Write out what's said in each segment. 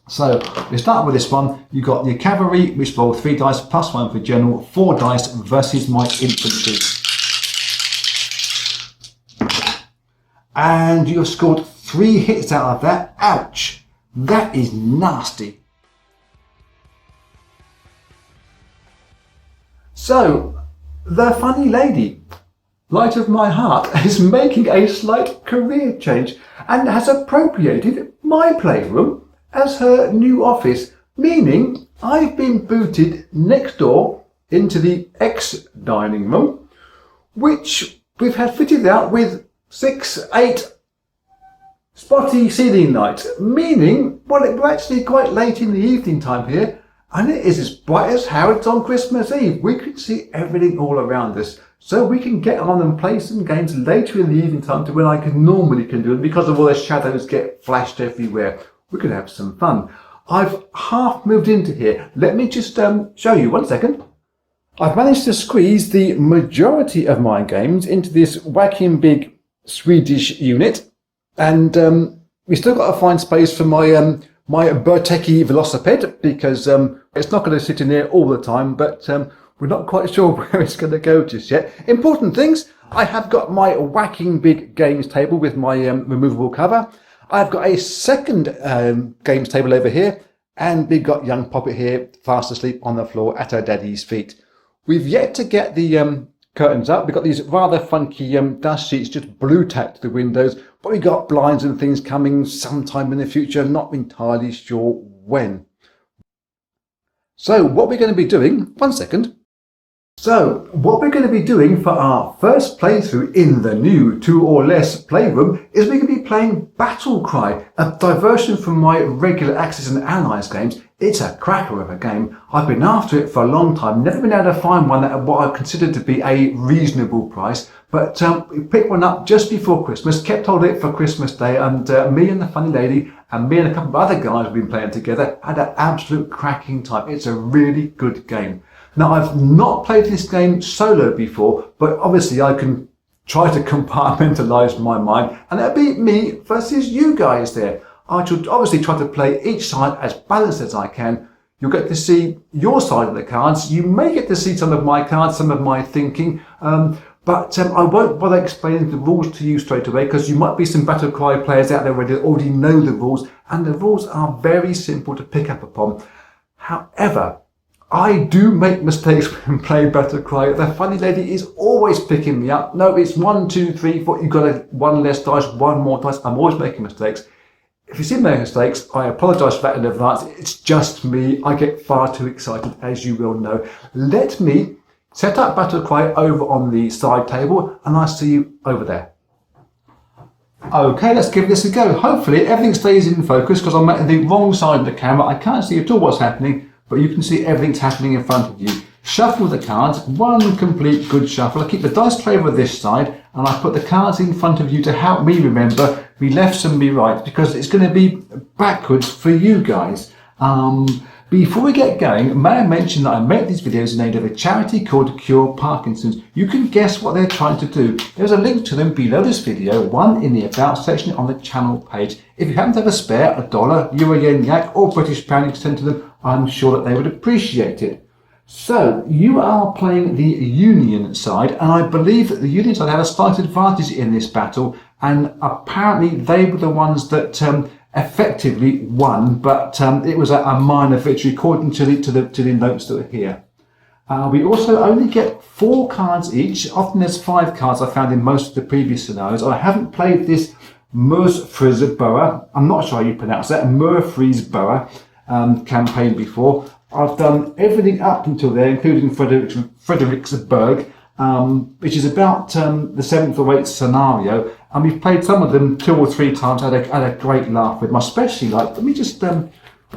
So we start with this one. You've got your cavalry, which roll 3 dice plus 1 for general, 4 dice versus my infantry. And you've scored 3 hits out of that. Ouch! That is nasty. So, the funny lady, light of my heart, is making a slight career change and has appropriated my playroom as her new office, meaning I've been booted next door into the ex-dining room, which we've had fitted out with 6-8 spotty ceiling lights, meaning, well, we're actually quite late in the evening time here, and it is as bright as Harrods on Christmas Eve. We can see everything all around us, so we can get on and play some games later in the evening time to when I normally can do it, because of all the shadows get flashed everywhere. We could have some fun. I've half moved into here. Let me just show you. 1 second. I've managed to squeeze the majority of my games into this whacking big Swedish unit, and we still got to find space for my my Bertecki velocipede, because it's not going to sit in there all the time, but we're not quite sure where it's going to go just yet. Important things: I have got my whacking big games table with my removable cover. I've got a second games table over here, and we've got young Poppet here fast asleep on the floor at her daddy's feet. We've yet to get the curtains up. We've got these rather funky dust sheets just blue tacked to the windows, but we've got blinds and things coming sometime in the future, not entirely sure when. So what we're going to be doing, 1 second. So what we're going to be doing for our first playthrough in the new 2 or less playroom is we're going to be playing Battle Cry, a diversion from my regular Axis and Allies games. It's a cracker of a game. I've been after it for a long time, never been able to find one at what I consider to be a reasonable price, but we picked one up just before Christmas, kept hold of it for Christmas Day, and me and the funny lady and me and a couple of other guys who've been playing together had an absolute cracking time. It's a really good game. Now, I've not played this game solo before, but obviously I can try to compartmentalise my mind, and it'll be me versus you guys there. I should obviously try to play each side as balanced as I can. You'll get to see your side of the cards. You may get to see some of my cards, some of my thinking, but I won't bother explaining the rules to you straight away, because you might be some Battle Cry players out there where they already know the rules, and the rules are very simple to pick up upon. However, I do make mistakes when playing Battle Cry. The funny lady is always picking me up. No, it's 1, 2, 3, 4. You've got 1 less dice, 1 more dice. I'm always making mistakes. If you see my mistakes, I apologise for that in advance. It's just me. I get far too excited, as you will know. Let me set up Battle Cry over on the side table, and I'll see you over there. Okay, let's give this a go. Hopefully everything stays in focus, because I'm at the wrong side of the camera. I can't see at all what's happening, but you can see everything's happening in front of you. Shuffle the cards, 1 complete good shuffle. I keep the dice tray over this side, and I put the cards in front of you to help me remember me lefts and me rights, because it's going to be backwards for you guys. Before we get going, may I mention that I make these videos in aid of a charity called Cure Parkinson's. You can guess what they're trying to do. There's a link to them below this video, one in the About section on the channel page. If you happen to have a spare, $1, Euro, Yen, Yak or British pound you can send to them, I'm sure that they would appreciate it. So, you are playing the Union side, and I believe that the Union side had a slight advantage in this battle, and apparently they were the ones that effectively won, but it was a minor victory according to the notes that are here. We also only get 4 cards each. Often there's 5 cards I found in most of the previous scenarios. I haven't played this Murfreesboro, I'm not sure how you pronounce that, Murfreesboro campaign before. I've done everything up until there, including Fredericksburg, which is about the 7th or 8th scenario, and we've played some of them 2 or 3 times. I had a great laugh with them. I especially like, let me just,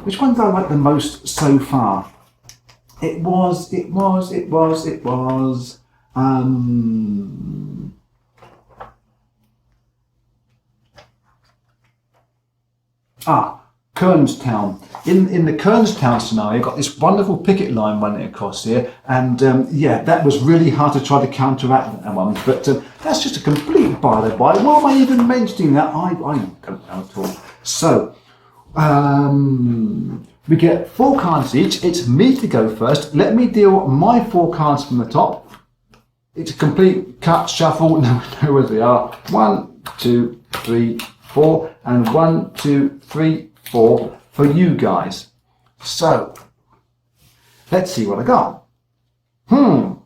which one do I like the most so far? It was, Kernstown. In the Kernstown scenario, you've got this wonderful picket line running across here, and yeah, that was really hard to try to counteract that one, but that's just a complete by the by. Why am I even mentioning that? I don't know at all. So, We get 4 cards each. It's me to go first. Let me deal my 4 cards from the top. It's a complete cut, shuffle. No, know where they are. 1, 2, 3, 4. And 1, 2, 3, 4 for you guys. So, let's see what I got. Ooh.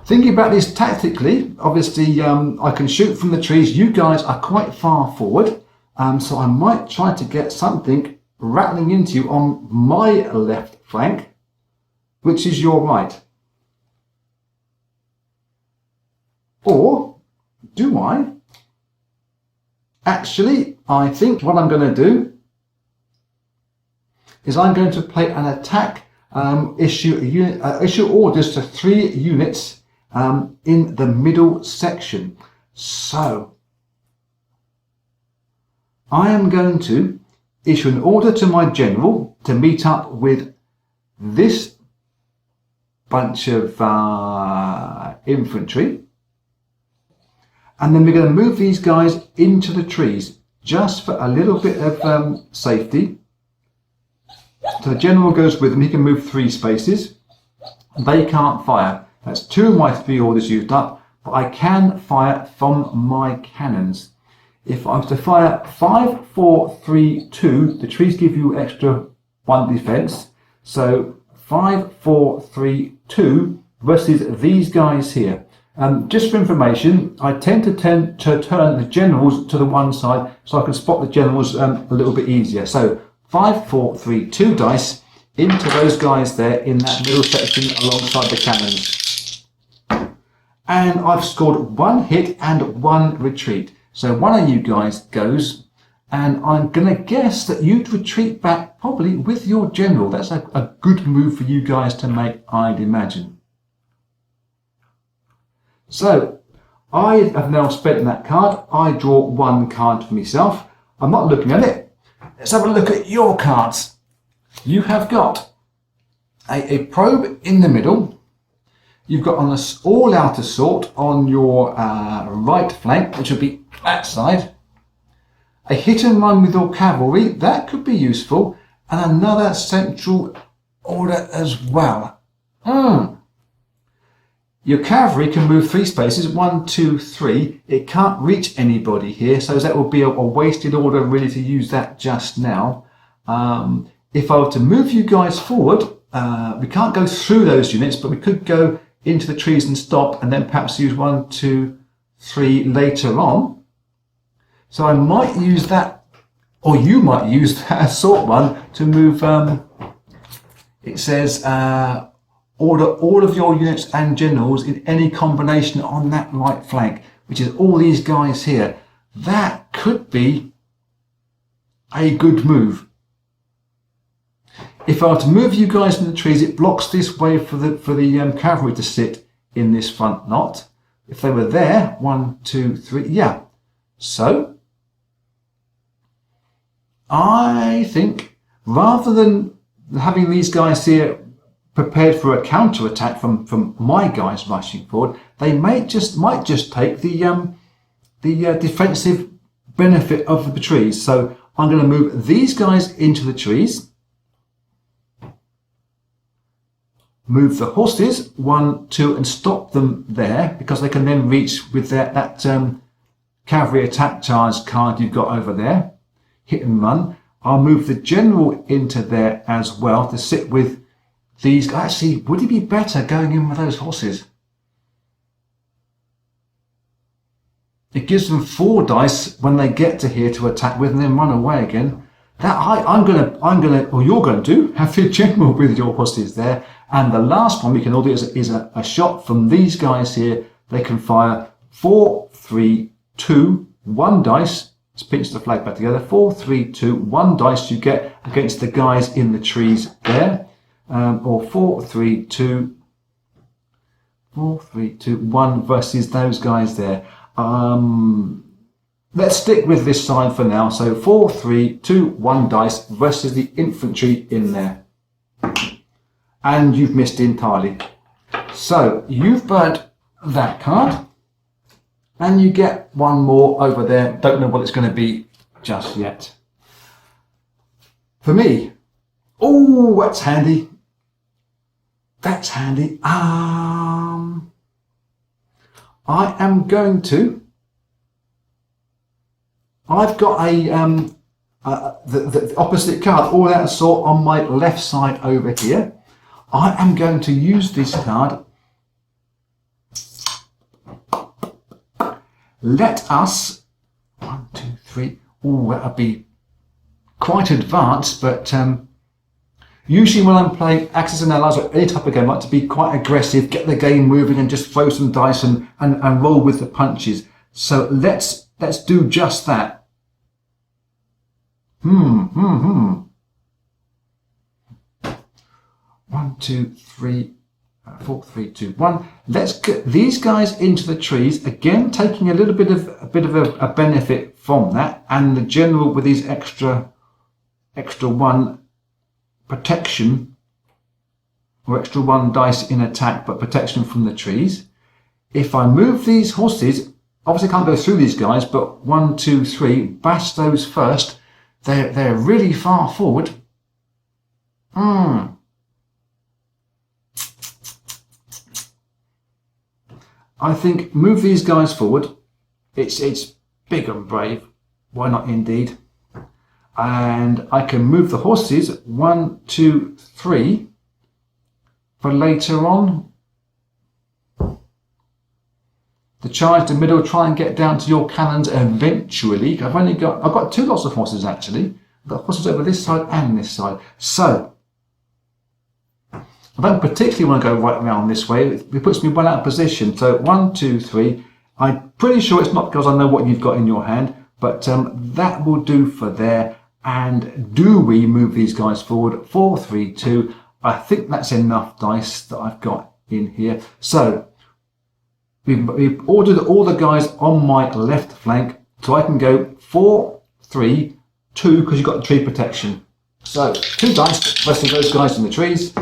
Thinking about this tactically, obviously I can shoot from the trees. You guys are quite far forward, so I might try to get something rattling into you on my left flank, which is your right. Or do I? Actually, I think what I'm going to do is I'm going to play an attack, issue orders to 3 units in the middle section. So I am going to issue an order to my general to meet up with this bunch of infantry, and then we're going to move these guys into the trees just for a little bit of safety. So the general goes with them. He can move 3 spaces. They can't fire. That's 2 of my 3 orders used up, but I can fire from my cannons. If I was to fire 5, 4, 3, 2, the trees give you extra 1 defense. So 5, 4, 3, 2 versus these guys here. Just for information, I tend to turn the generals to the one side so I can spot the generals a little bit easier. So 5, 4, 3, 2 dice into those guys there in that middle section alongside the cannons. And I've scored 1 hit and 1 retreat. So one of you guys goes, and I'm going to guess that you'd retreat back probably with your general. That's a good move for you guys to make, I'd imagine. So I have now spent that card. I draw 1 card for myself. I'm not looking at it. Let's have a look at your cards. You have got a probe in the middle. You've got an all-out assault on your right flank, which would be that side. A hit and run with your cavalry, that could be useful. And another central order as well. Your cavalry can move 3 spaces, 1, 2, 3. It can't reach anybody here, so that would be a wasted order really to use that just now. If I were to move you guys forward, we can't go through those units, but we could go into the trees and stop, and then perhaps use 1, 2, 3 later on. So I might use that, or you might use that assault one to move, it says, order all of your units and generals in any combination on that right flank, which is all these guys here. That could be a good move. If I were to move you guys in the trees, it blocks this way for the cavalry to sit in this front knot. If they were there, 1, 2, 3, yeah. So I think rather than having these guys here prepared for a counter attack from my guys rushing forward, they might just take the defensive benefit of the trees. So I'm going to move these guys into the trees, move the horses 1, 2, and stop them there because they can then reach with that cavalry attack charge card you've got over there. Hit and run. I'll move the general into there as well to sit with these guys. Actually, would it be better going in with those horses? It gives them 4 dice when they get to here to attack with and then run away again. That you're going to have your general with your horses there. And the last one we can all do is a shot from these guys here. They can fire 4, 3, 2, 1 dice. Let's pinch the flag back together. 4, 3, 2, 1 dice you get against the guys in the trees there. Or 4, 3, 2, 4, 3, 2, 1 versus those guys there. Let's stick with this side for now. So 4, 3, 2, 1 dice versus the infantry in there. And you've missed entirely. So you've burnt that card. And you get 1 more over there. Don't know what it's going to be just yet. for me. Oh, that's handy. That's handy. I am going to. I've got the opposite card, all that sort, on my left side over here. I am going to use this card. Let us, 1, 2, 3. Oh, that'll be quite advanced, but usually when I'm playing Axis and Allies or any type of game, I like to be quite aggressive, get the game moving, and just throw some dice and roll with the punches. So let's do just that. 1, 2, 3, 4, 3, 2, 1. Let's get these guys into the trees again, taking a little bit of a benefit from that, and the general with these extra 1 protection, or extra 1 dice in attack, but protection from the trees. If I move these horses, obviously can't go through these guys, but 1, 2, 3, bash those first. They're really far forward. I think move these guys forward. It's big and brave. Why not indeed? And I can move the horses 1, 2, 3 for later on. To charge the middle, try and get down to your cannons eventually. I've got 2 lots of horses actually. I've got horses over this side and this side. So I don't particularly want to go right around this way. It puts me well out of position. So 1, 2, 3. I'm pretty sure it's not because I know what you've got in your hand, but that will do for there. And do we move these guys forward? 4, 3, 2. I think that's enough dice that I've got in here. So we've ordered all the guys on my left flank, so I can go 4, 3, 2, because you've got the tree protection. So 2 dice versus those guys in the trees.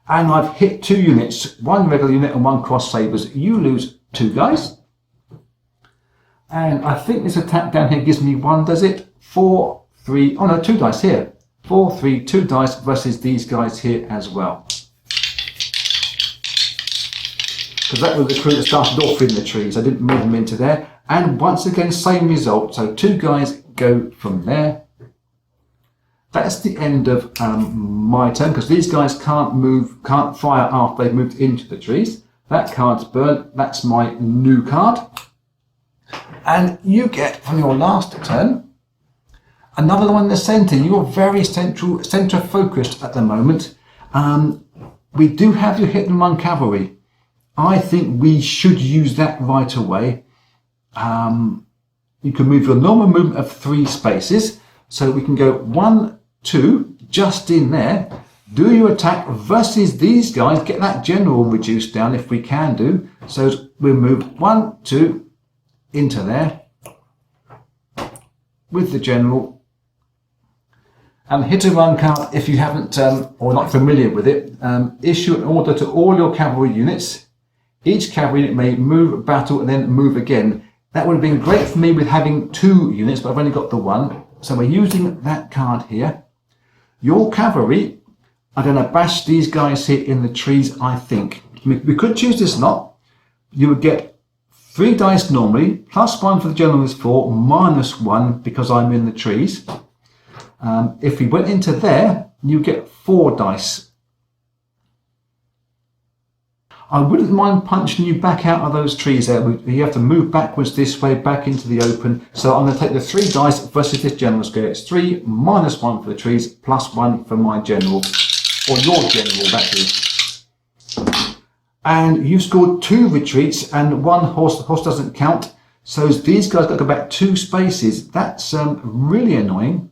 And I've hit 2 units, 1 regular unit and 1 cross sabers. You lose 2 guys. And I think this attack down here gives me 1, does it? 4, 3, oh no, 2 dice here. 4, 3, 2 dice versus these guys here as well. Because that was the crew that started off in the trees. I didn't move them into there. And once again, same result. So 2 guys go from there. That's the end of my turn, because these guys can't fire after they've moved into the trees. That card's burnt. That's my new card. And you get, from your last turn, another one in the centre. You're very centre focused at the moment. We do have your hit and run cavalry. I think we should use that right away. You can move your normal movement of 3 spaces. So we can go 1, 2, just in there. Do your attack versus these guys. Get that general reduced down if we can do. So we'll move 1, 2 into there with the general. And hit and run card, if you haven't or not familiar with it, issue an order to all your cavalry units. Each cavalry unit may move, battle, and then move again. That would have been great for me with having 2 units, but I've only got the 1. So we're using that card here. Your cavalry are going to bash these guys here in the trees, I think. We could choose this lot. You would get 3 dice normally, plus 1 for the general is 4, minus 1 because I'm in the trees. If we went into there, you get 4 dice. I wouldn't mind punching you back out of those trees there. You have to move backwards this way, back into the open. So I'm going to take the 3 dice versus this general scale. It's 3 minus 1 for the trees, plus 1 for my general. Or your general, that is. And you've scored 2 retreats and 1 horse. The horse doesn't count. So these guys got to go back 2 spaces. That's really annoying.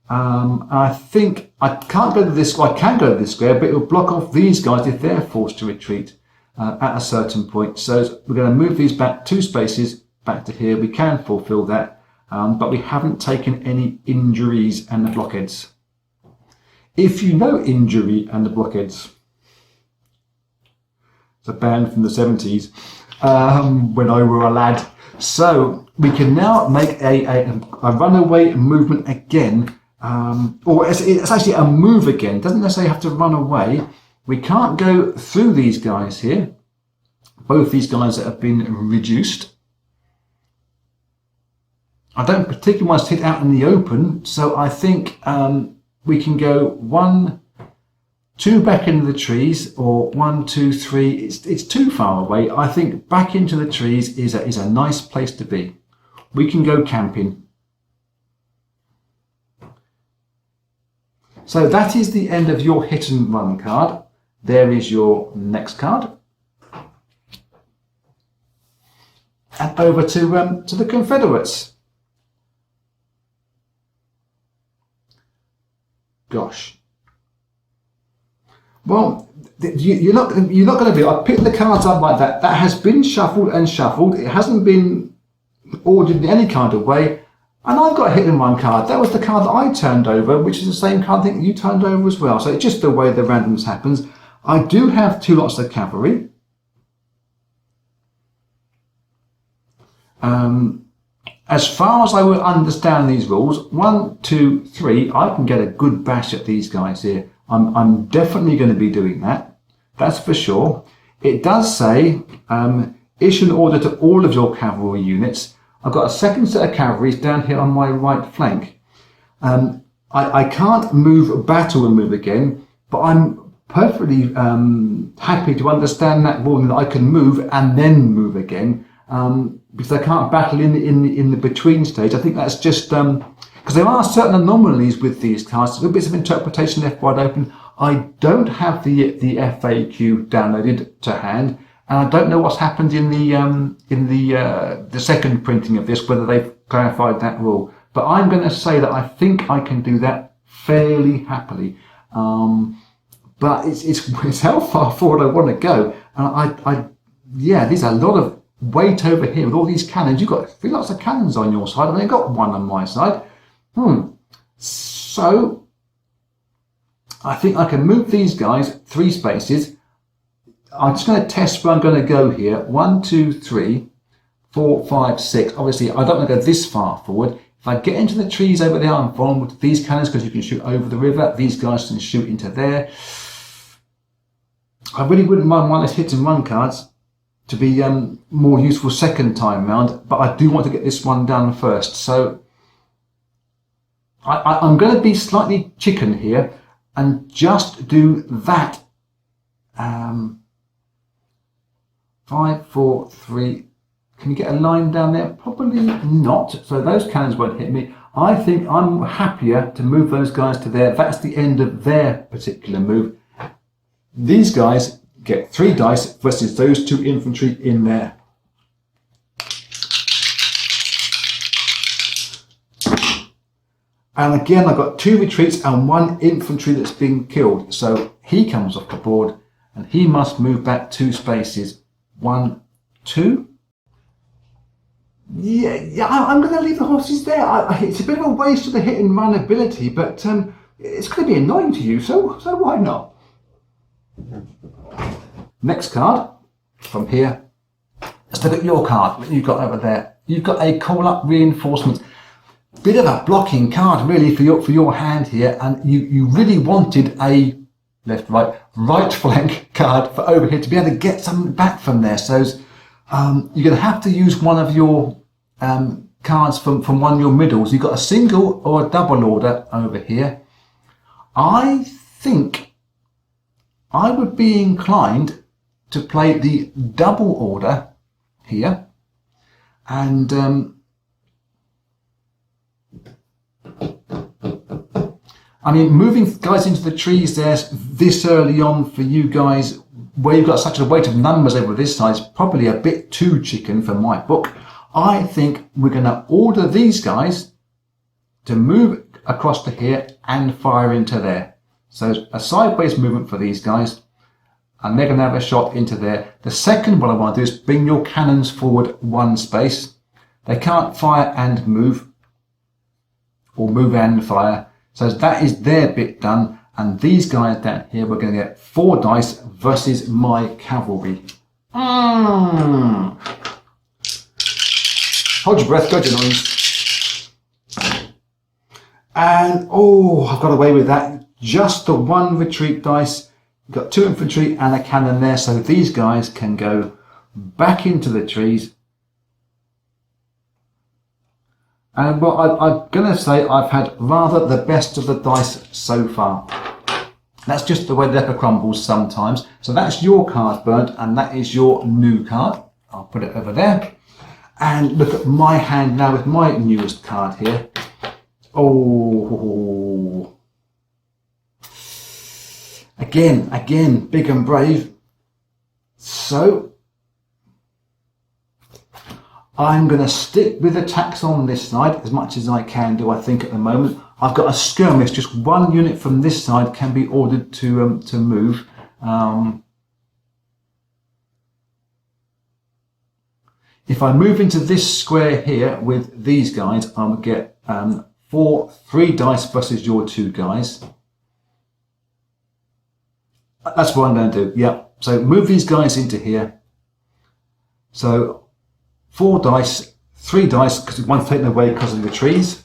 I think I can't go to this. I can go to this square, but it will block off these guys if they're forced to retreat at a certain point. So we're going to move these back 2 spaces back to here. We can fulfill that, but we haven't taken any injuries and the blockheads. If you know Injury and the Blockheads, it's a band from the 70s when I were a lad. So we can now make a runaway movement again. or it's actually a move again. Doesn't necessarily have to run away. We can't go through these guys here. Both these guys that have been reduced. I don't particularly want to sit out in the open, so I think we can go 1, 2 back into the trees, or 1, 2, 3. It's too far away. I think back into the trees is a nice place to be. We can go camping. So that is the end of your hit and run card. There is your next card. And over to the Confederates. Gosh. Well, you're not going to be. I picked the cards up like that. That has been shuffled and shuffled. It hasn't been ordered in any kind of way. And I've got a hit and run card. That was the card that I turned over, which is the same card I think you turned over as well. So it's just the way the randoms happens. I do have 2 lots of cavalry. As far as I would understand these rules, 1, 2, 3, I can get a good bash at these guys here. I'm definitely going to be doing that. That's for sure. It does say, issue an order to all of your cavalry units. I've got a second set of cavalry down here on my right flank. I can't move battle and move again, but I'm perfectly happy to understand that rule that I can move and then move again, because I can't battle in the between stage. I think that's just because there are certain anomalies with these cards. There's little bits of interpretation left wide open. I don't have the FAQ downloaded to hand. And I don't know what's happened in the second printing of this, whether they've clarified that rule. But I'm going to say that I think I can do that fairly happily. But it's how far forward I want to go. And yeah, there's a lot of weight over here with all these cannons. You've got 3 lots of cannons on your side. I've only got 1 on my side. So I think I can move these guys 3 spaces. I'm just going to test where I'm going to go here. 1, 2, 3, 4, 5, 6. Obviously, I don't want to go this far forward. If I get into the trees over there, I'm fine with these cannons because you can shoot over the river. These guys can shoot into there. I really wouldn't mind one of those hit and run cards to be more useful second time round, but I do want to get this one done first. So I'm going to be slightly chicken here and just do that. 5, 4, 3. Can you get a line down there? Probably not. So those cannons won't hit me. I think I'm happier to move those guys to there. That's the end of their particular move. These guys get 3 dice versus those 2 infantry in there. And again, I've got 2 retreats and 1 infantry that's been killed. So he comes off the board and he must move back 2 spaces. 1, 2. Yeah, I'm going to leave the horses there. It's a bit of a waste of the hit and run ability, but it's going to be annoying to you, so why not? Next card from here. Let's look at your card that you've got over there. You've got a call up reinforcement. Bit of a blocking card really for your hand here, and you really wanted a left, right flank card for over here to be able to get something back from there. So you're going to have to use one of your cards from one of your middles. You've got a single or a double order over here. I think I would be inclined to play the double order here, and I mean, moving guys into the trees there this early on for you guys, where you've got such a weight of numbers over this side, is probably a bit too chicken for my book. I think we're going to order these guys to move across to here and fire into there. So a sideways movement for these guys, and they're going to have a shot into there. The second one I want to do is bring your cannons forward 1 space. They can't fire and move, or move and fire. So that is their bit done, and these guys down here, we're going to get 4 dice versus my cavalry. Hold your breath, go Genoins. And oh, I've got away with that. Just the one retreat dice. You've got 2 infantry and a cannon there, so these guys can go back into the trees. And well, I'm going to say I've had rather the best of the dice so far. That's just the way the leper crumbles sometimes. So that's your card burnt, and that is your new card. I'll put it over there. And look at my hand now with my newest card here. Oh, again, big and brave. So I'm going to stick with attacks on this side as much as I can do, I think, at the moment. I've got a skirmish, just 1 unit from this side can be ordered to move. If I move into this square here with these guys, I'll get 3 dice versus your 2 guys. That's what I'm going to do, yeah. So move these guys into here. So 4 dice, 3 dice, because one's taken away because of the trees.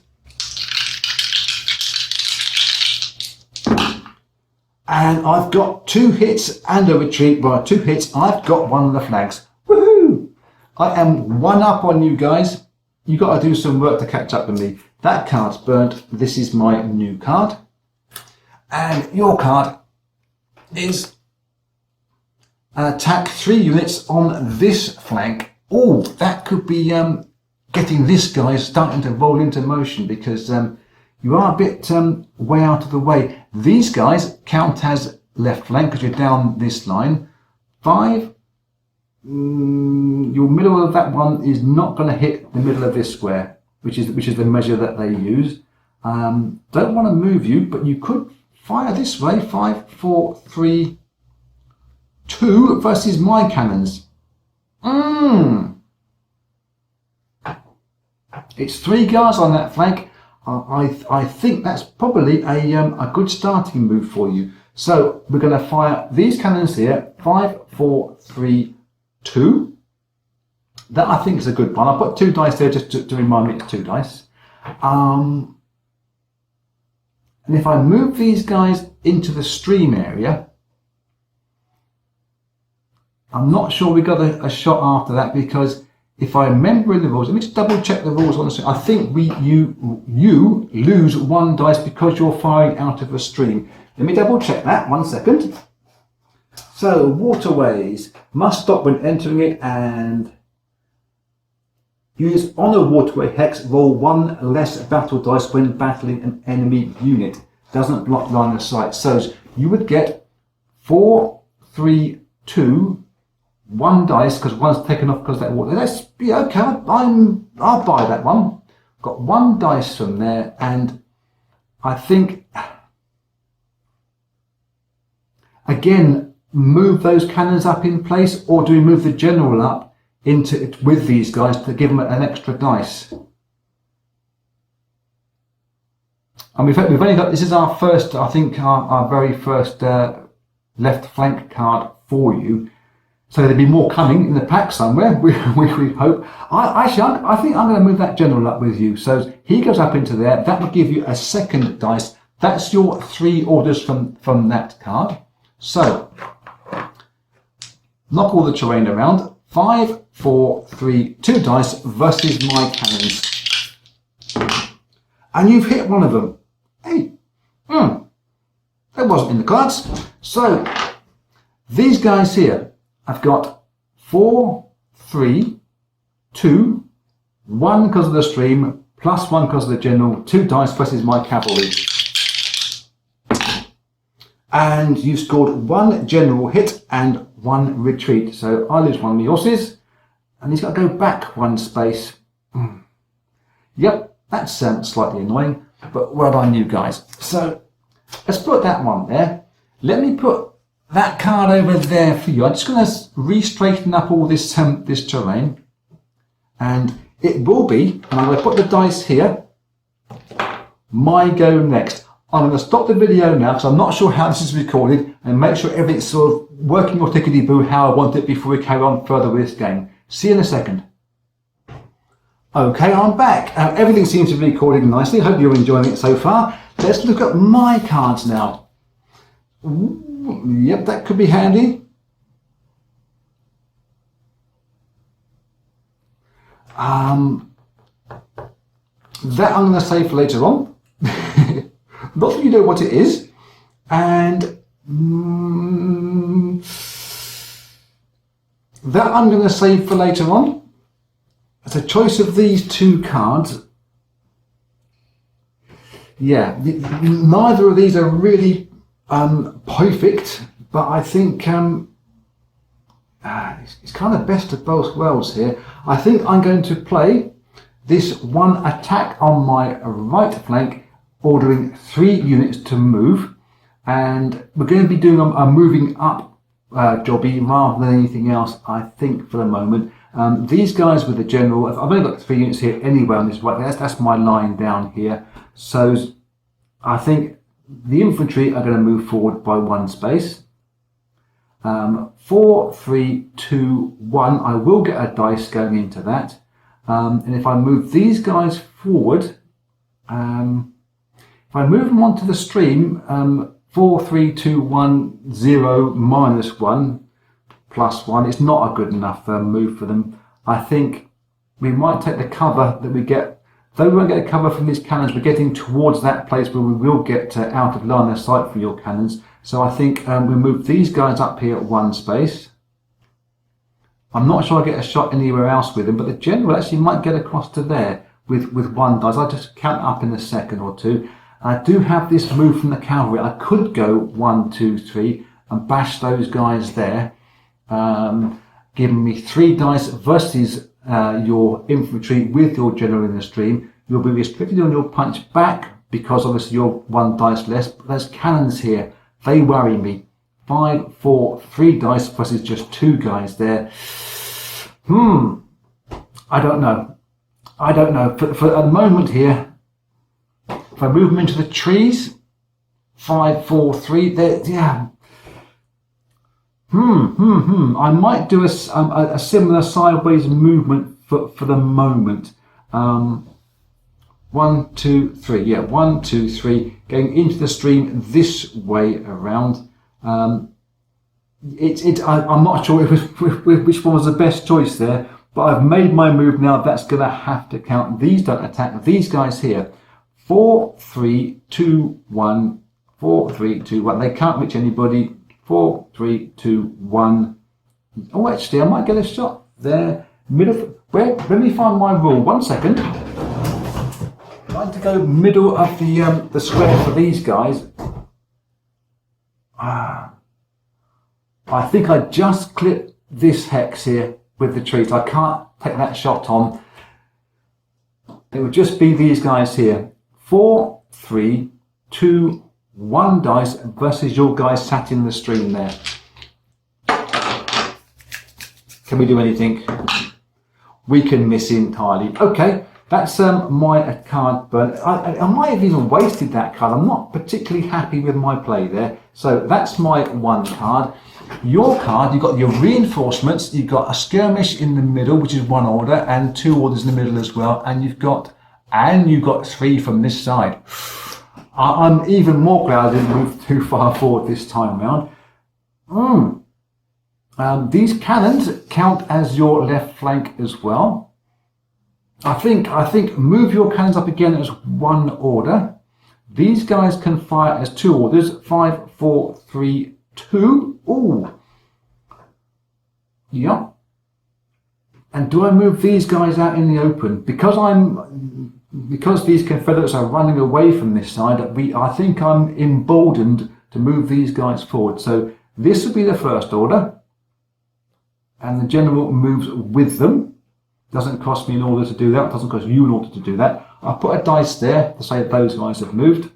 And I've got 2 hits and a retreat. Well, 2 hits, I've got 1 of the flags. Woohoo! I am 1 up on you guys. You've got to do some work to catch up with me. That card's burnt. This is my new card. And your card is an attack 3 units on this flank. Oh, that could be getting this guy starting to roll into motion, because you are a bit way out of the way. These guys count as left flank because you're down this line. 5. Your middle of that one is not going to hit the middle of this square, which is the measure that they use. Don't want to move you, but you could fire this way. 5, 4, 3, 2 versus my cannons. It's 3 guards on that flank. I think that's probably a good starting move for you. So we're going to fire these cannons here. 5, 4, 3, 2. That I think is a good one. I'll put 2 dice there just to remind me it's 2 dice. And if I move these guys into the stream area, I'm not sure we got a shot after that, because if I remember in the rules, let me just double check the rules on the stream. I think you lose 1 dice because you're firing out of a stream. Let me double check that, 1 second. So waterways must stop when entering it, and use on a waterway hex, roll 1 less battle dice when battling an enemy unit. Doesn't block line of sight. So you would get 4, 3, 2, 1 dice, because 1's taken off because of that water. Let's be okay. I'll buy that one. Got 1 dice from there, and I think again, move those cannons up in place, or do we move the general up into it with these guys to give them an extra dice? And we've only got, this is our first, I think, our very first left flank card for you. So there'll be more coming in the pack somewhere, we hope. I think I'm going to move that general up with you. So he goes up into there. That will give you a 2nd dice. That's your 3 orders from that card. So knock all the terrain around. 5, 4, 3, 2 dice versus my cannons. And you've hit 1 of them. Hey, that wasn't in the cards. So these guys here, I've got 4, 3, 2, 1 because of the stream, plus 1 because of the general, 2 dice versus my cavalry. And you've scored 1 general hit and 1 retreat. So I lose 1 of my horses, and he's got to go back 1 space. Yep, that's slightly annoying, but well done you guys. So let's put that one there. Let me put that card over there for you. I'm just going to re-straighten up all this this terrain, and it will be, and I'm going to put the dice here, my go next. I'm going to stop the video now because I'm not sure how this is recorded, and make sure everything's sort of working or tickety-boo how I want it before we carry on further with this game. See you in a second. Okay, I'm back. Everything seems to be recording nicely. Hope you're enjoying it so far. Let's look at my cards now. Ooh, yep, that could be handy. That I'm going to save for later on. Not that you know what it is. And that I'm going to save for later on. It's a choice of these two cards. Yeah, neither of these are really perfect, but I think it's kind of best of both worlds here. I think I'm going to play this one attack on my right flank, ordering 3 units to move, and we're going to be doing a moving up jobby rather than anything else, I think, for the moment. These guys with the general, I've only got 3 units here anyway on this right. That's my line down here. So I think the infantry are going to move forward by 1 space. 4, 3, 2, 1. I will get a dice going into that. And if I move these guys forward, if I move them onto the stream, 4, 3, 2, 1, 0, minus 1, plus 1, it's not a good enough move for them. I think we might take the cover that we get. Though we won't get a cover from these cannons, we're getting towards that place where we will get out of line of sight for your cannons. So I think we move these guys up here at 1 space. I'm not sure I get a shot anywhere else with them, but the general actually might get across to there with 1 dice. I'll just count up in a second or two. I do have this move from the cavalry. I could go 1, 2, 3 and bash those guys there, giving me 3 dice versus your infantry with your general in the stream. You'll be restricted on your punch back because obviously you're 1 dice less. But there's cannons here. They worry me. 5, 4, 3 dice versus just 2 guys there. I don't know. For a moment here, if I move them into the trees, 5, 4, 3, yeah. I might do a similar sideways movement for the moment. 1, 2, 3. Yeah, 1, 2, 3. Going into the stream this way around. I'm not sure which one was the best choice there, but I've made my move now. That's going to have to count. These don't attack. These guys here. 4, 3, 2, 1. 4, 3, 2, 1. They can't reach anybody. 4, 3, 2, 1. Oh, actually, I might get a shot there. Let me find my rule. 1 second. I like to go middle of the square for these guys. I think I just clipped this hex here with the trees. I can't take that shot on. It would just be these guys here. 4, 3, 2, 1 dice versus your guys sat in the stream there. Can we do anything? We can miss entirely. Okay, that's my card burn. I might have even wasted that card. I'm not particularly happy with my play there. So that's my 1 card. Your card, you've got your reinforcements, you've got a skirmish in the middle, which is 1 order, and 2 orders in the middle as well, and you've got 3 from this side. I'm even more glad I didn't move too far forward this time round. These cannons count as your left flank as well. I think move your cannons up again as 1 order. These guys can fire as 2 orders. 5, 4, 3, 2. Ooh. Yeah. And do I move these guys out in the open? Because these Confederates are running away from this side, I think I'm emboldened to move these guys forward. So this will be the first order. And the general moves with them. Doesn't cost me an order to do that. Doesn't cost you an order to do that. I'll put a dice there to say that those guys have moved.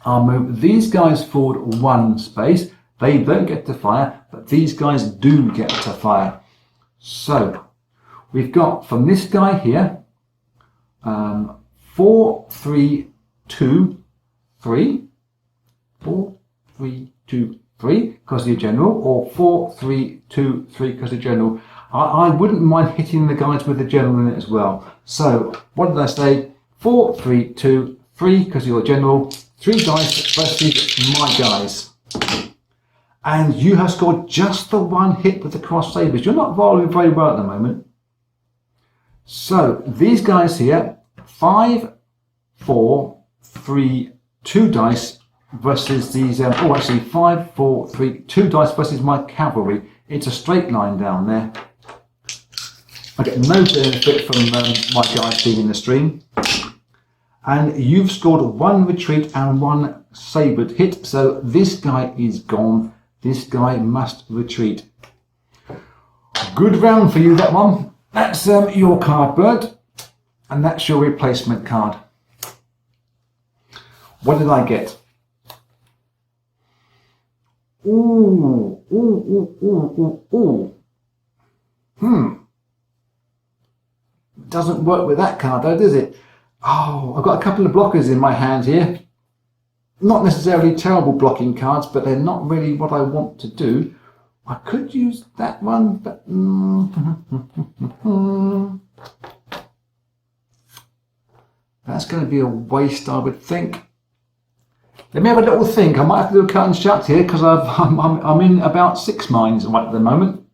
I'll move these guys forward 1 space. They don't get to fire, but these guys do get to fire. So we've got from this guy here, 4, 3, 2, 3. 4, 3, 2, 3 because the general, or 4, 3, 2, 3 because the general. I wouldn't mind hitting the guys with the general in it as well. So, what did I say? 4, 3, 2, 3, because you're a general. 3 dice versus my guys. And you have scored just the 1 hit with the cross sabers. You're not rolling very well at the moment. So, these guys here, 5, 4, 3, 2 dice versus these, actually 5, 4, 3, 2 dice versus my cavalry. It's a straight line down there. I get no benefit from my guys being in the stream. And you've scored 1 retreat and 1 sabred hit. So this guy is gone. This guy must retreat. Good round for you, that one. That's your card, Bird. And that's your replacement card. What did I get? Ooh. Doesn't work with that card though, does it? Oh, I've got a couple of blockers in my hand here. Not necessarily terrible blocking cards, but they're not really what I want to do. I could use that one, but that's going to be a waste, I would think. Let me have a little think. I might have to do a cut and shut here because I'm in about 6 minds right at the moment.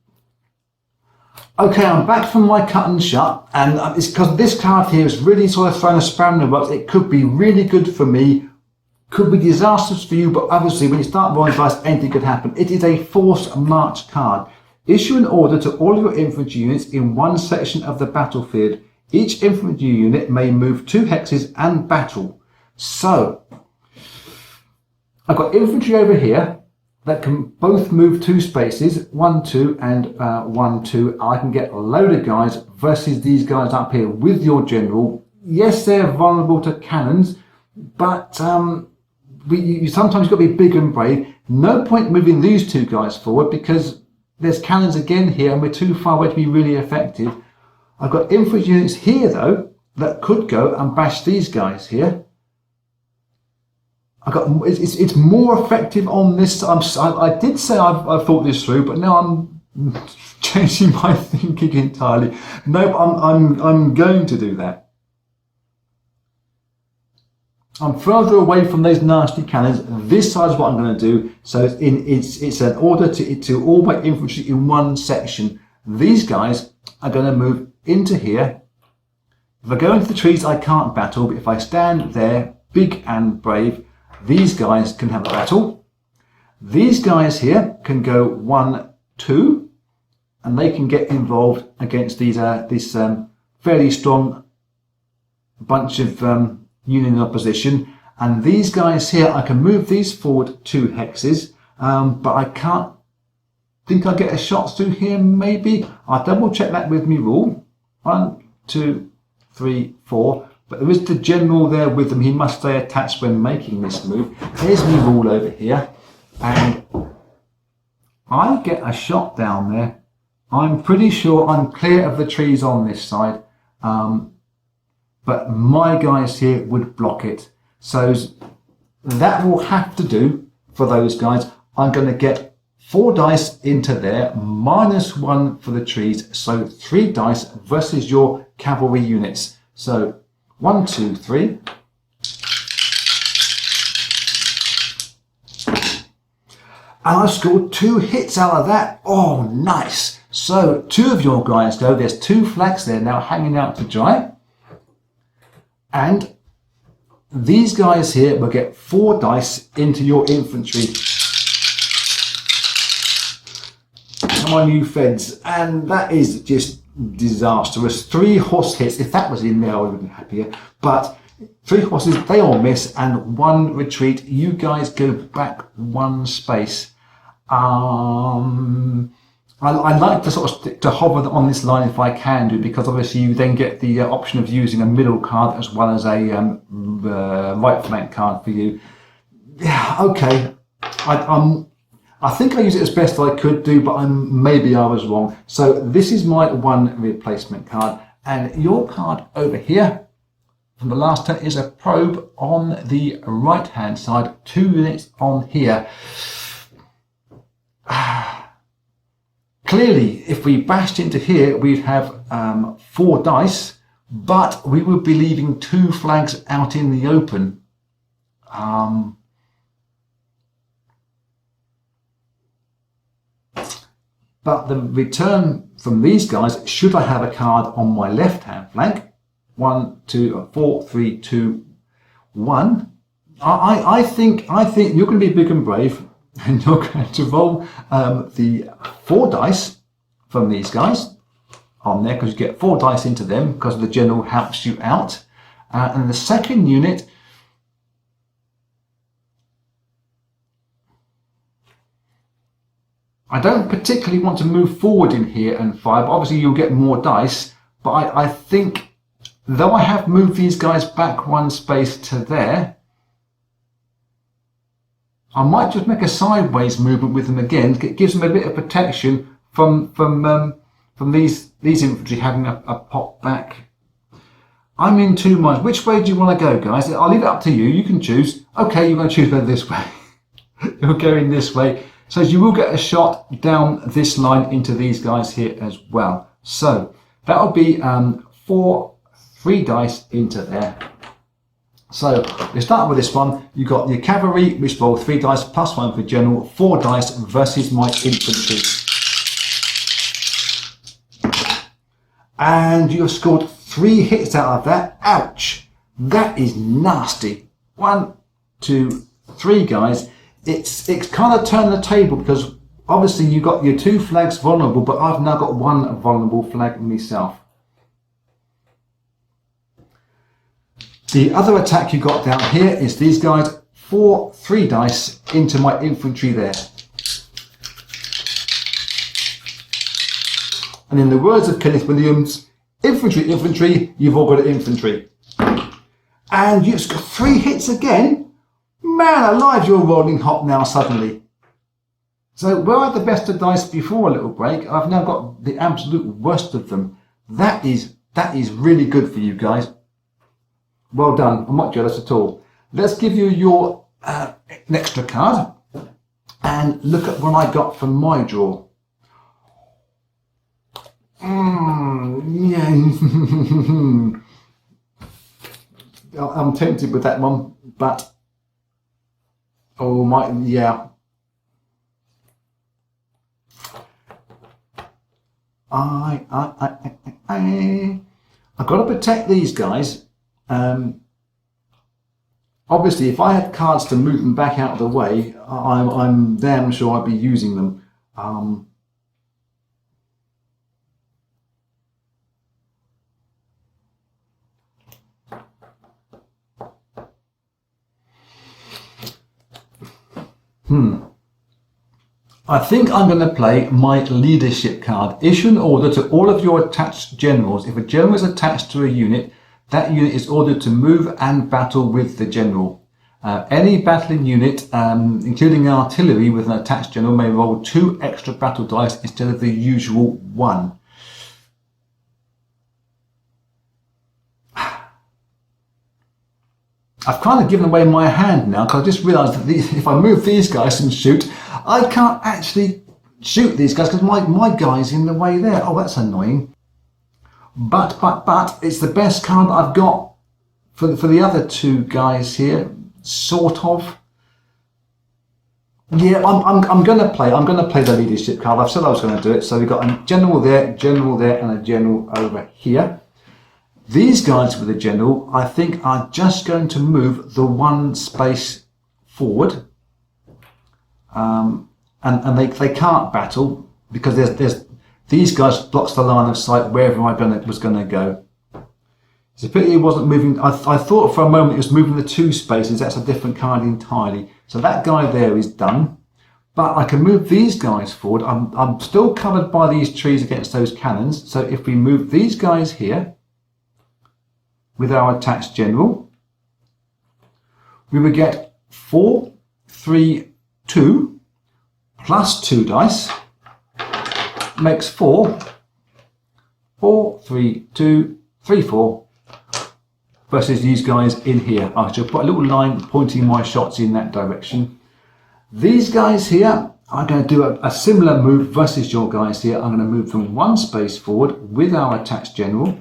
Okay, I'm back from my cut and shut, and it's because this card here is really sort of throwing a spanner in the works. It could be really good for me, could be disastrous for you, but obviously when you start rolling dice, anything could happen. It is a force march card. Issue an order to all your infantry units in one section of the battlefield. Each infantry unit may move 2 hexes and battle. So, I've got infantry over here that can both move 2 spaces, 1, 2 and 1, 2. I can get a load of guys versus these guys up here with your general. Yes, they're vulnerable to cannons, but you sometimes got to be big and brave. No point moving these 2 guys forward because there's cannons again here and we're too far away to be really effective. I've got infantry units here though that could go and bash these guys here. It's more effective on this. I did say I've thought this through, but now I'm changing my thinking entirely. No, I'm going to do that. I'm further away from those nasty cannons. This side is what I'm going to do. So it's an order to all my infantry in one section. These guys are going to move into here. If I go into the trees, I can't battle. But if I stand there, big and brave, these guys can have a battle. These guys here can go 1, 2, and they can get involved against this fairly strong bunch of Union opposition. And these guys here, I can move these forward 2 hexes, but I can't think I'll get a shot through here. Maybe I'll double check that with me rule. 1, 2, 3, 4. But there is the general there with them. He must stay attached when making this move. Here's me rule over here. And I get a shot down there. I'm pretty sure I'm clear of the trees on this side. But my guys here would block it. So that will have to do for those guys. I'm going to get 4 dice into there, -1 for the trees. So 3 dice versus your cavalry units. So 1, 2, 3. And I scored 2 hits out of that. Oh, nice. So 2 of your guys go. There's 2 flags there now hanging out to dry. And these guys here will get 4 dice into your infantry. Come on, you feds. And that is just disastrous. 3 horse hits. If that was in there, I would have been happier. But 3 horses, they all miss, and 1 retreat. You guys go back 1 space. I like to sort of to hover on this line if I can do, because obviously you then get the option of using a middle card as well as a right flank card for you. Yeah, okay. I think I used it as best I could do, but maybe I was wrong. So this is my 1 replacement card, and your card over here from the last turn is a probe on the right hand side, 2 units on here. clearly, if we bashed into here, we'd have 4 dice, but we would be leaving 2 flags out in the open. But the return from these guys, should I have a card on my left-hand flank, 1, 2, 4, 3, 2, 1. I think you're going to be big and brave, and you're going to roll the 4 dice from these guys on there, because you get 4 dice into them because the general helps you out. And the second unit, I don't particularly want to move forward in here and fire, but obviously you'll get more dice. But I think, though I have moved these guys back 1 space to there, I might just make a sideways movement with them again. It gives them a bit of protection from these infantry having a pop back. I'm in 2 minds. Which way do you want to go, guys? I'll leave it up to you. You can choose. Okay, you're going to choose go this way. You're going this way. So you will get a shot down this line into these guys here as well. So that will be 3 dice into there. So we start with this one. You've got your cavalry, which roll 3 dice plus 1 for general, 4 dice versus my infantry. And you've scored 3 hits out of that. Ouch! That is nasty. 1, 2, 3 guys. It's kind of turned the table, because obviously you got your 2 flags vulnerable, but I've now got 1 vulnerable flag myself. The other attack you got down here is these guys, 3 dice into my infantry there. And in the words of Kenneth Williams, infantry, infantry, you've all got infantry. And you've got 3 hits again. Man alive, you're rolling hot now suddenly. So where I had the best of dice before a little break, I've now got the absolute worst of them. That is really good for you guys. Well done. I'm not jealous at all. Let's give you your an extra card and look at what I got from my draw. Yeah. I'm tempted with that one, but oh my, yeah. I've got to protect these guys. Obviously, if I had cards to move them back out of the way, I'm damn sure I'd be using them. I think I'm going to play my leadership card. Issue an order to all of your attached generals. If a general is attached to a unit, that unit is ordered to move and battle with the general. Any battling unit, including artillery with an attached general, may roll 2 extra battle dice instead of the usual 1. I've kind of given away my hand now, because I just realised that if I move these guys and shoot, I can't actually shoot these guys because my guy's in the way there. Oh, that's annoying. But it's the best card I've got for the other 2 guys here, sort of. Yeah, I'm going to play the leadership card. I've said I was going to do it. So we've got a general there, and a general over here. These guys with the general, I think, are just going to move the 1 space forward, and they can't battle because there's these guys blocks the line of sight wherever I was going to go. It's a pity it wasn't moving. I thought for a moment it was moving the 2 spaces. That's a different card entirely. So that guy there is done. But I can move these guys forward. I'm still covered by these trees against those cannons. So if we move these guys here with our attached general, we would get 4, 3, 2 plus 2 dice makes 4. 4, 3, 2, 3, 4 versus these guys in here. I shall put a little line pointing my shots in that direction. These guys here, I'm going to do a similar move versus your guys here. I'm going to move them 1 space forward with our attached general.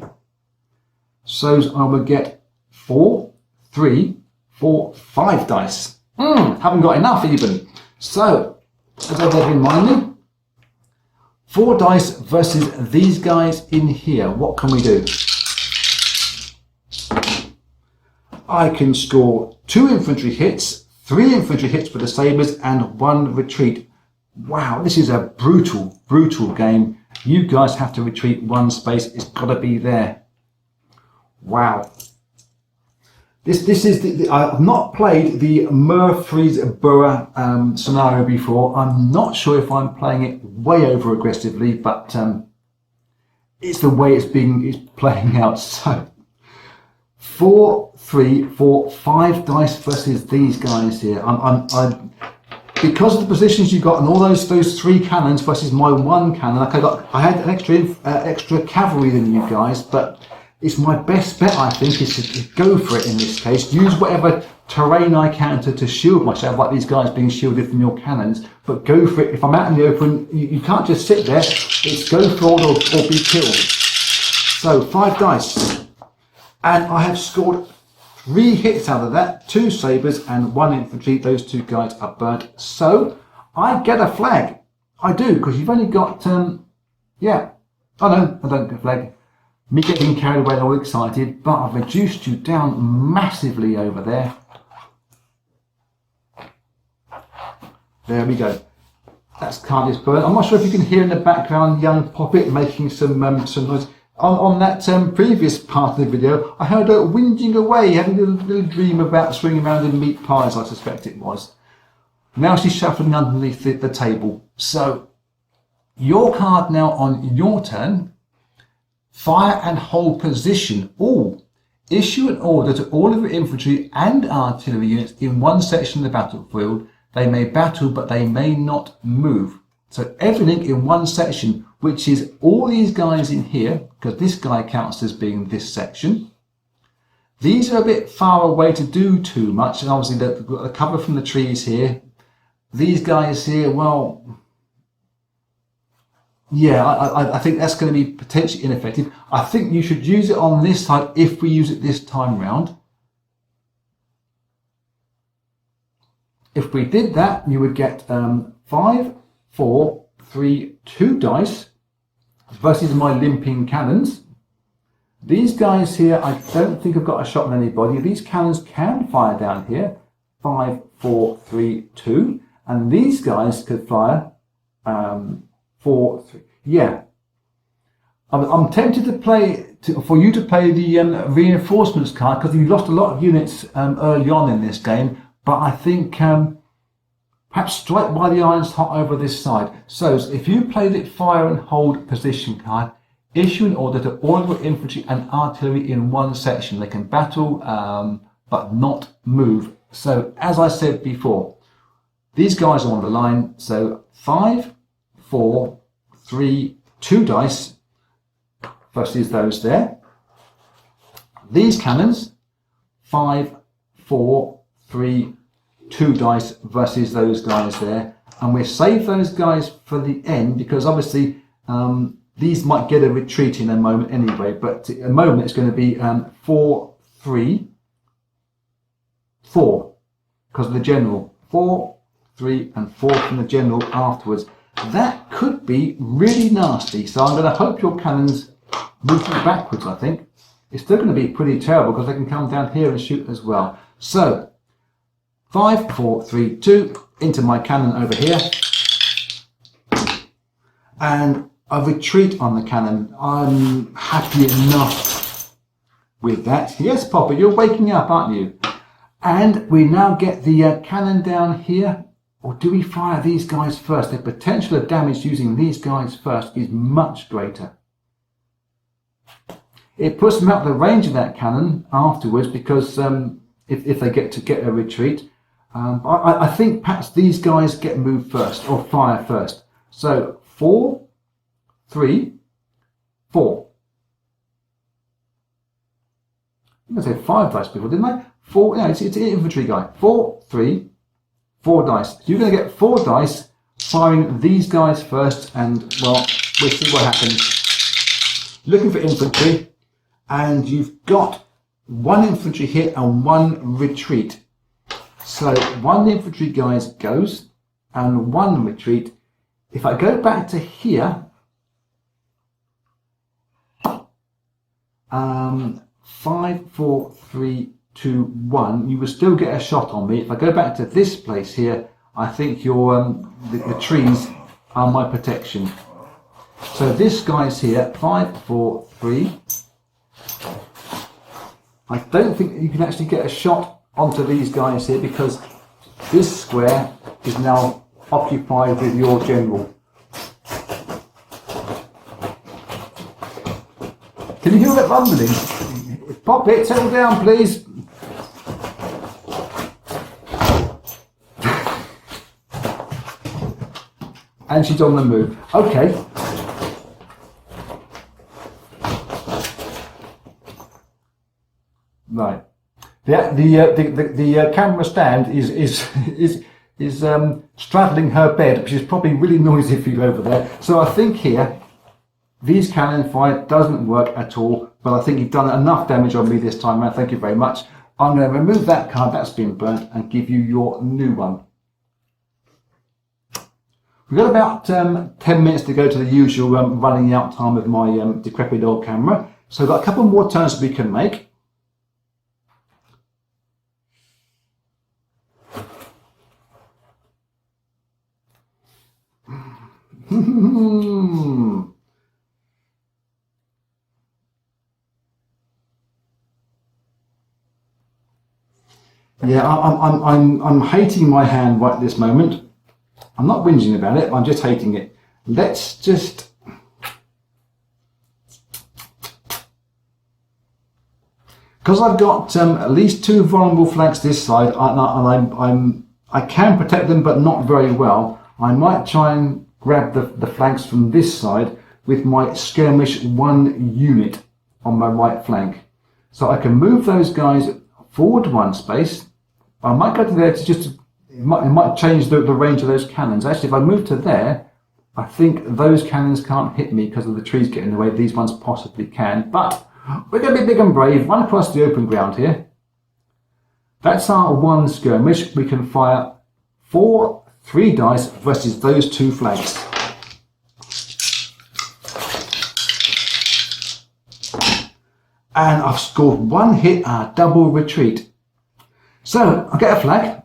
So I will get 4, 3, 4, 5 dice. Haven't got enough even. So, as I did remind me, 4 dice versus these guys in here. What can we do? I can score 2 infantry hits, 3 infantry hits for the sabres, and 1 retreat. Wow, this is a brutal, brutal game. You guys have to retreat 1 space. It's got to be there. Wow. This is I've not played the Murfreesboro scenario before. I'm not sure if I'm playing it way over aggressively, but it's the way it's playing out. So 4, 3, 4, 5 dice versus these guys here. Because of the positions you got and all those 3 cannons versus my 1 cannon. I had an extra cavalry than you guys, but it's my best bet, I think, is to go for it in this case. Use whatever terrain I can to shield myself, like these guys being shielded from your cannons. But go for it. If I'm out in the open, you can't just sit there. It's go for it or be killed. So 5 dice. And I have scored 3 hits out of that. 2 sabres and 1 infantry. Those 2 guys are burnt. So I get a flag. I do, because you've only got, yeah. Oh no, I don't get a flag. Me getting carried away and all excited, but I've reduced you down massively over there. There we go. That's Cardiff's bird. I'm not sure if you can hear in the background young Poppet making some noise. On that previous part of the video, I heard her whinging away, having a little dream about swinging around in meat pies, I suspect it was. Now she's shuffling underneath the table. So, your card now on your turn. Fire and hold position. Issue an order to all of your infantry and artillery units in one section of the battlefield. They may battle, but they may not move. So everything in one section, which is all these guys in here, because this guy counts as being this section. These are a bit far away to do too much, and obviously the cover from the trees here. These guys here, well, yeah, I think that's going to be potentially ineffective. I think you should use it on this side if we use it this time round. If we did that, you would get 5, 4, 3, 2 dice versus my limping cannons. These guys here, I don't think have got a shot on anybody. These cannons can fire down here. 5, 4, 3, 2. And these guys could fire 4, 3. Yeah. I'm tempted for you to play the reinforcements card because you lost a lot of units early on in this game. But I think perhaps strike while the iron's hot over this side. So if you play the fire and hold position card, issue an order to all of your infantry and artillery in one section. They can battle but not move. So as I said before, these guys are on the line. So 5, 4, 3, 2 dice versus those there. These cannons, 5, 4, 3, 2 dice versus those guys there. And we'll save those guys for the end because obviously these might get a retreat in a moment anyway. But at the moment it's going to be 4, 3, 4 because of the general. 4, 3 and 4 from the general afterwards. That could be really nasty. So I'm going to hope your cannons move backwards, I think. It's still going to be pretty terrible because they can come down here and shoot as well. So 5, 4, 3, 2 into my cannon over here. And a retreat on the cannon. I'm happy enough with that. Yes, Papa, you're waking up, aren't you? And we now get the cannon down here. Or do we fire these guys first? The potential of damage using these guys first is much greater. It puts them out of the range of that cannon afterwards because if they get a retreat. I think perhaps these guys get moved first or fire first. So 4, 3, 4. I think I said 5 dice before, didn't I? 4. No, it's an infantry guy. 4, 3, 4 dice. So you're going to get 4 dice firing these guys first, and well, we'll see what happens. Looking for infantry, and you've got one infantry hit and one retreat. So one infantry guys goes and one retreat. If I go back to here, 5, 4, 3, 2, 1, you will still get a shot on me. If I go back to this place here, I think your the trees are my protection. So this guy's here, 5, 4, 3. I don't think you can actually get a shot onto these guys here because this square is now occupied with your general. Can you hear that rumbling? Pop it, settle down please. And she's on the move. Okay. Right. The camera stand is straddling her bed, which is probably really noisy for you over there. So I think here, these cannon fire doesn't work at all, but I think you've done enough damage on me this time around. Thank you very much. I'm going to remove that card that's been burnt and give you your new one. We've got about 10 minutes to go to the usual running out time of my decrepit old camera. So we've got a couple more turns we can make. Yeah, I'm hating my hand right this moment. I'm not whinging about it, I'm just hating it. Let's just... Because I've got at least 2 vulnerable flanks this side, and I can protect them, but not very well. I might try and grab the flanks from this side with my skirmish 1 unit on my right flank. So I can move those guys forward 1 space. I might go to there to just... It might change the range of those cannons. Actually, if I move to there, I think those cannons can't hit me because of the trees getting in the way. These ones possibly can. But we're going to be big and brave. Run across the open ground here. That's our 1 skirmish. We can fire 3 dice versus those 2 flanks. And I've scored 1 hit and a double retreat. So I'll get a flag.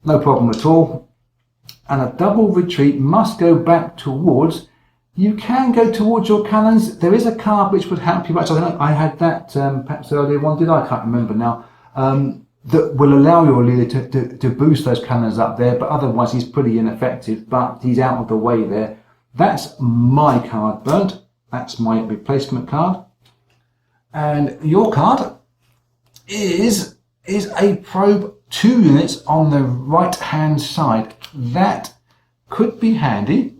No problem at all. And a double retreat must go back towards... You can go towards your cannons. There is a card which would help you. Actually, I had that perhaps earlier one, did I? I can't remember now. That will allow your leader to boost those cannons up there, but otherwise he's pretty ineffective, but he's out of the way there. That's my card burnt. That's my replacement card. And your card is a probe 2 units on the right hand side. That could be handy.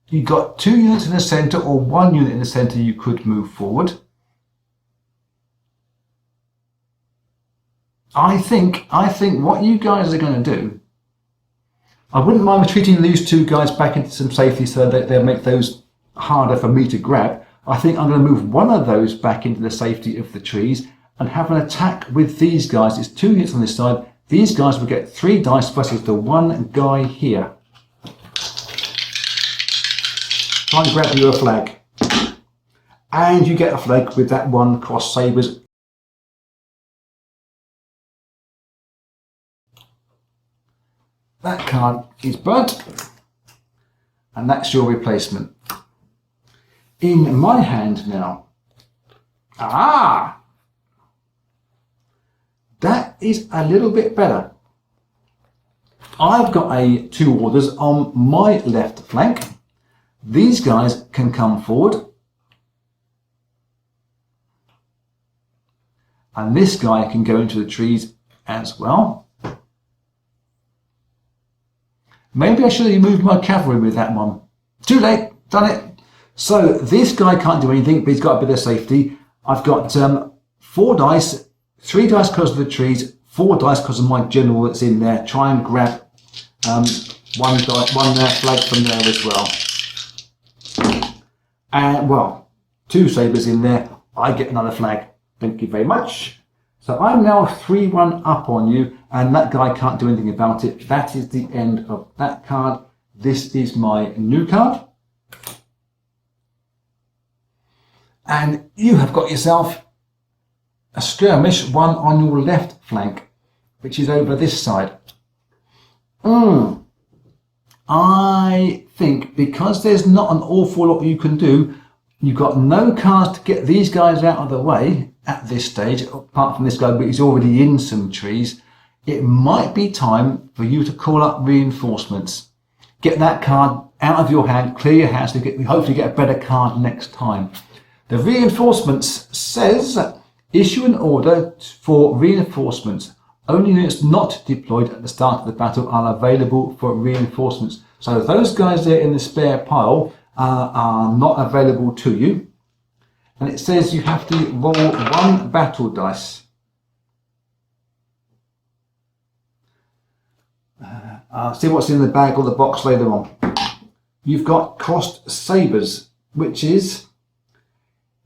You've got 2 units in the center or 1 unit in the center you could move forward. I think what you guys are going to do, I wouldn't mind retreating these 2 guys back into some safety so that they'll make those harder for me to grab. I think I'm going to move one of those back into the safety of the trees and have an attack with these guys. It's 2 hits on this side. These guys will get 3 dice versus the 1 guy here. Try and grab you a flag. And you get a flag with that 1 cross sabres. That card is burnt. And that's your replacement. In my hand now. Ah! That is a little bit better. I've got 2 orders on my left flank. These guys can come forward. And this guy can go into the trees as well. Maybe I should have moved my cavalry with that one. Too late, done it. So this guy can't do anything, but he's got a bit of safety. I've got 4 dice, 3 dice close to the trees, 4 dice because of my general that's in there. Try and grab one flag from there as well. And well, 2 sabres in there. I get another flag. Thank you very much. So I'm now 3-1 up on you, and that guy can't do anything about it. That is the end of that card. This is my new card. And you have got yourself a skirmish, one on your left flank, which is over this side. I think because there's not an awful lot you can do, you've got no cards to get these guys out of the way at this stage, apart from this guy, but he's already in some trees. It might be time for you to call up reinforcements. Get that card out of your hand, clear your hands, to hopefully get a better card next time. The reinforcements says, issue an order for reinforcements. Only units not deployed at the start of the battle are available for reinforcements. So those guys there in the spare pile are not available to you. And it says you have to roll 1 battle dice. See what's in the bag or the box later on. You've got crossed sabres, which is,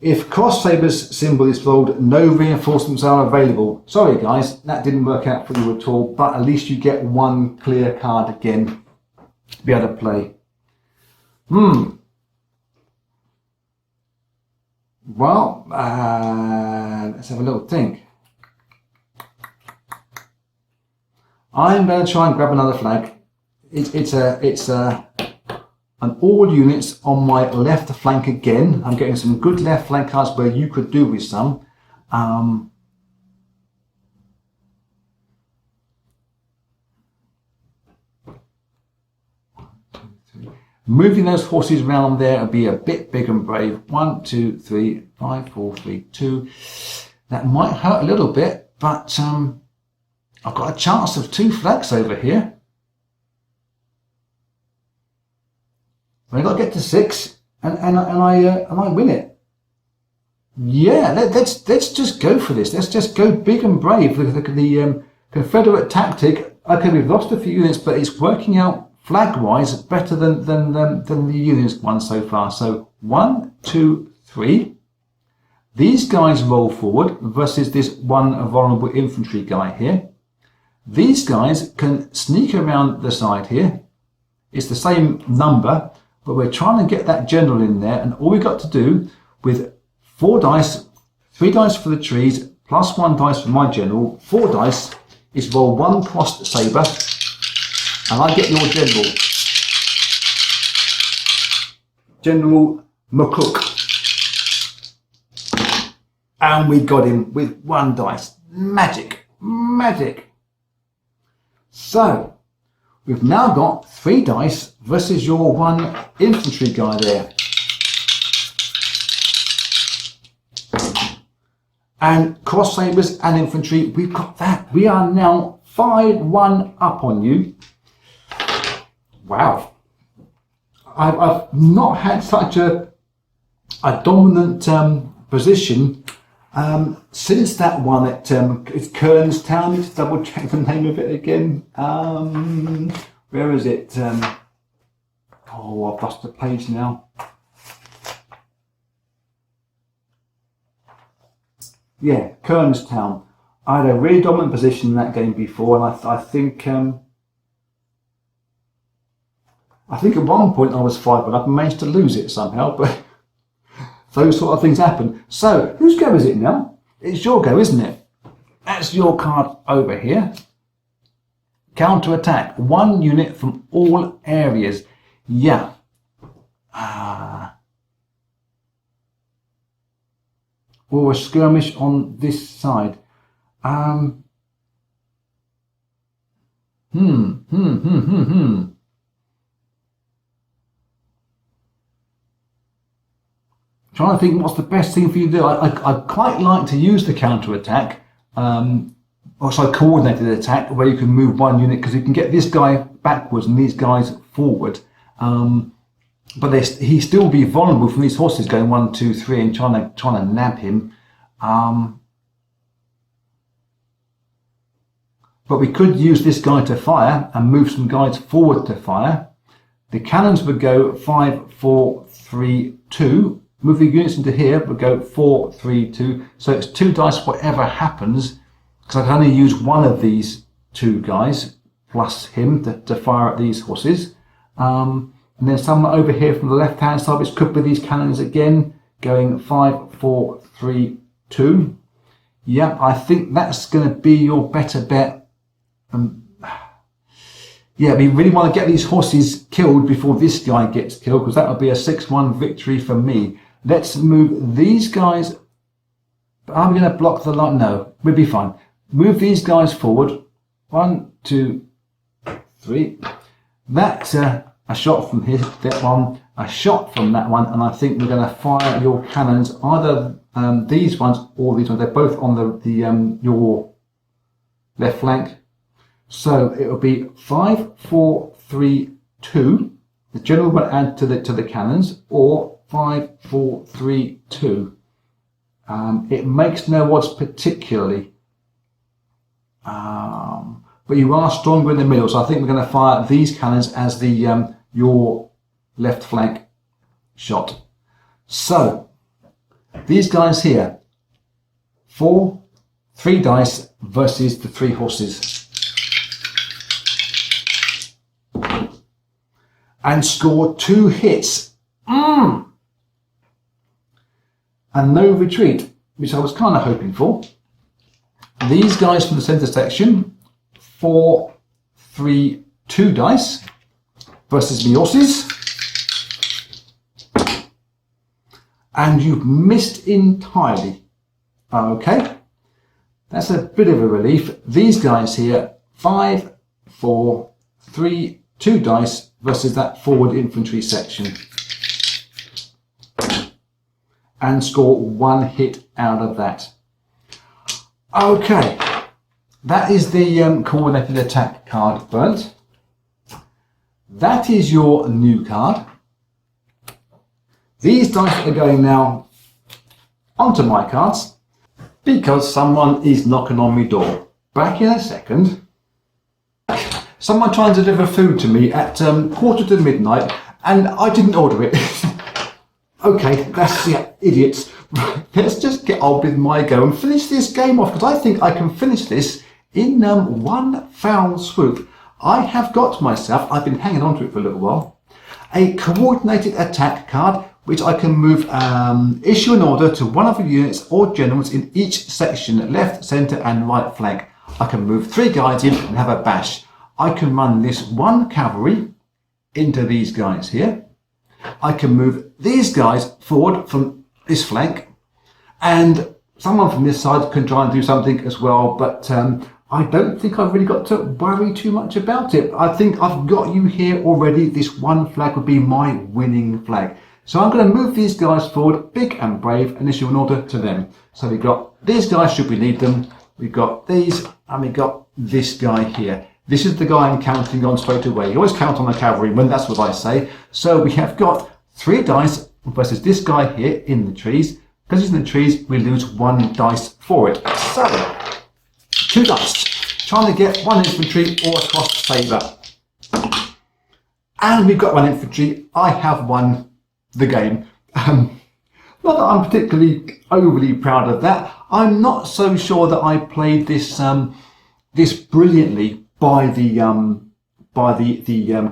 if crossed sabres symbol is rolled, no reinforcements are available. Sorry guys, that didn't work out for you at all, but at least you get 1 clear card again to be able to play. Well, let's have a little think. I'm going to try and grab another flag. It's an all units on my left flank again. I'm getting some good left flank cards where you could do with some. Moving those horses around there and be a bit big and brave. 1, 2, 3, 5, 4, 3, 2. That might hurt a little bit, but I've got a chance of 2 flags over here. I've got to get to 6, and I win it. Yeah, let's just go for this. Let's just go big and brave. The Confederate tactic. Okay, we've lost a few units, but it's working out flag-wise better than the units won so far. So 1, 2, 3. These guys roll forward versus this one vulnerable infantry guy here. These guys can sneak around the side here. It's the same number, but we're trying to get that general in there, and all we've got to do with 4 dice, 3 dice for the trees, plus 1 dice for my general, 4 dice, is roll 1 crossed sabre, and I get your general. General McCook. And we got him with 1 dice. Magic. Magic. So, we've now got 3 dice versus your 1 infantry guy there. And cross sabres and infantry, we've got that. We are now 5-1 up on you. Wow. I've not had such a dominant position since that one at it's Kernstown. Let's double check the name of it again. Where is it? Oh, I've lost the page now. Yeah, Kernstown. I had a really dominant position in that game before, and I think at one point I was 5-1 up and managed to lose it somehow, but those sort of things happen. So, whose go is it now? It's your go, isn't it? That's your card over here. Counter attack. 1 unit from all areas. Yeah. Or a skirmish on this side. Trying to think what's the best thing for you to do. I'd quite like to use the counter attack, also coordinated attack, where you can move 1 unit, because you can get this guy backwards and these guys forward. But he still be vulnerable from these horses going 1, 2, 3 and trying to nab him. but we could use this guy to fire and move some guys forward to fire. The cannons would go 5, 4, 3, 2. Move the units into here would go 4, 3, 2. So it's 2 dice whatever happens, because I can only use one of these 2 guys plus him to fire at these horses. And then someone over here from the left hand side, which could be these cannons again, going 5, 4, 3, 2. Yeah, I think that's going to be your better bet. Yeah, we really want to get these horses killed before this guy gets killed, because that would be a 6-1 victory for me. Let's move these guys. Are we going to block the line? No, we'll be fine. Move these guys forward. 1, 2, 3. That's a shot from here, that one, a shot from that one, and I think we're going to fire your cannons, either these ones or these ones. They're both on your left flank. So it will be 5, 4, 3, 2. The general will add to the cannons, or 5, 4, 3, 2. It makes no odds particularly, but you are stronger in the middle. So I think we're going to fire these cannons as the your left flank shot. So these guys here, 4, 3 dice versus the 3 horses. And score 2 hits. And no retreat, which I was kind of hoping for. These guys from the centre section, 4, 3, 2 dice versus the horses. And you've missed entirely. Okay, that's a bit of a relief. These guys here, 5, 4, 3, 2 dice versus that forward infantry section, and score 1 hit out of that. Okay, that is the coordinated attack card burnt. That is your new card. These dice are going now onto my cards because someone is knocking on my door. Back in a second. Someone trying to deliver food to me at 1:45, and I didn't order it. Okay, that's idiots. Let's just get on with my go and finish this game off, because I think I can finish this in one foul swoop. I have got myself, I've been hanging on to it for a little while, a coordinated attack card, which I can move, issue an order to one of the units or generals in each section, left, centre and right flank. I can move 3 guys in and have a bash. I can run this 1 cavalry into these guys here. I can move these guys forward from this flank, and someone from this side can try and do something as well, but I don't think I've really got to worry too much about it. I think I've got you here already. This 1 flag would be my winning flag. So I'm going to move these guys forward, big and brave, and issue an order to them. So we've got these guys should we need them. We've got these, and we've got this guy here. This is the guy I'm counting on straight away. You always count on a cavalryman, that's what I say. So we have got 3 dice versus this guy here in the trees. Because he's in the trees, we lose 1 dice for it. So, 2 dice. Trying to get 1 infantry or a cross sabre. And we've got 1 infantry. I have won the game. Not that I'm particularly overly proud of that. I'm not so sure that I played this this brilliantly by the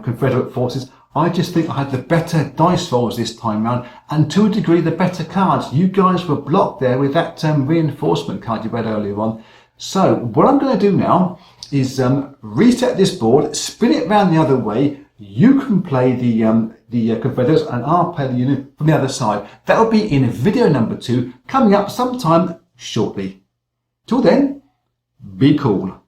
Confederate forces. I just think I had the better dice rolls this time round, and to a degree the better cards. You guys were blocked there with that reinforcement card you read earlier on. So what I'm going to do now is reset this board, spin it round the other way. You can play the Confederates and I'll play the Union from the other side. That'll be in video number 2 coming up sometime shortly. Till then, be cool.